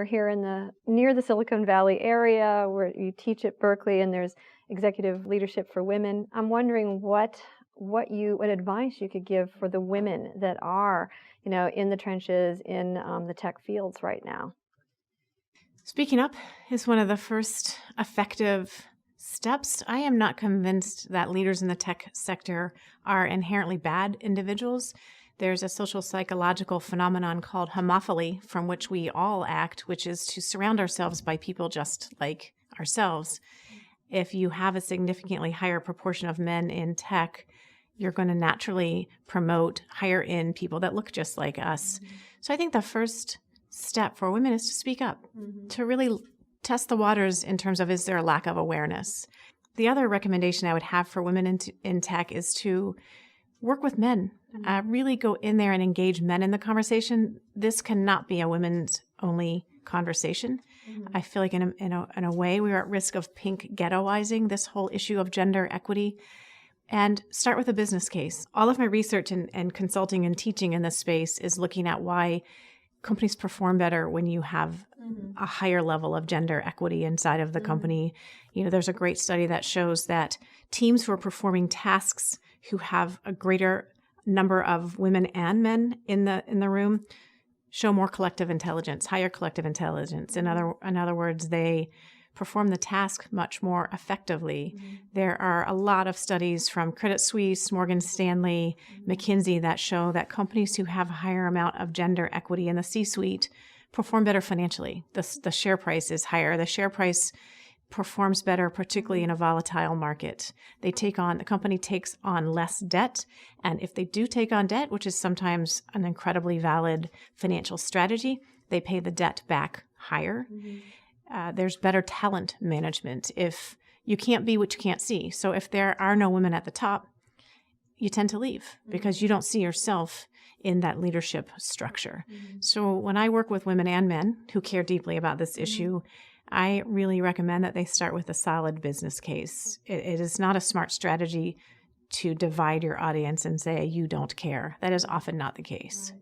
are here in the near the Silicon Valley area where you teach at Berkeley and there's executive leadership for women. I'm wondering what advice you could give for the women that are, in the trenches in the tech fields right now. Speaking up is one of the first effective steps. I am not convinced that leaders in the tech sector are inherently bad individuals. There's a social psychological phenomenon called homophily from which we all act, which is to surround ourselves by people just like ourselves. If you have a significantly higher proportion of men in tech, you're going to naturally promote hire in people that look just like us. Mm-hmm. So I think the first step for women is to speak up, to really test the waters in terms of, is there a lack of awareness? The other recommendation I would have for women in tech is to work with men, really go in there and engage men in the conversation. This cannot be a women's only conversation. I feel like in a way we are at risk of pink ghettoizing this whole issue of gender equity. And start with a business case. All of my research and consulting and teaching in this space is looking at why companies perform better when you have a higher level of gender equity inside of the company. There's a great study that shows that teams who are performing tasks who have a greater number of women and men in the room show more collective intelligence, higher collective intelligence. In other words, they perform the task much more effectively. There are a lot of studies from Credit Suisse, Morgan Stanley, McKinsey that show that companies who have a higher amount of gender equity in the C-suite perform better financially. The share price is higher. The share price performs better, particularly in a volatile market. The company takes on less debt. And if they do take on debt, which is sometimes an incredibly valid financial strategy, they pay the debt back higher. There's better talent management if you can't be what you can't see. So if there are no women at the top, you tend to leave because you don't see yourself in that leadership structure. So when I work with women and men who care deeply about this issue, I really recommend that they start with a solid business case. It is not a smart strategy to divide your audience and say, you don't care. That is often not the case.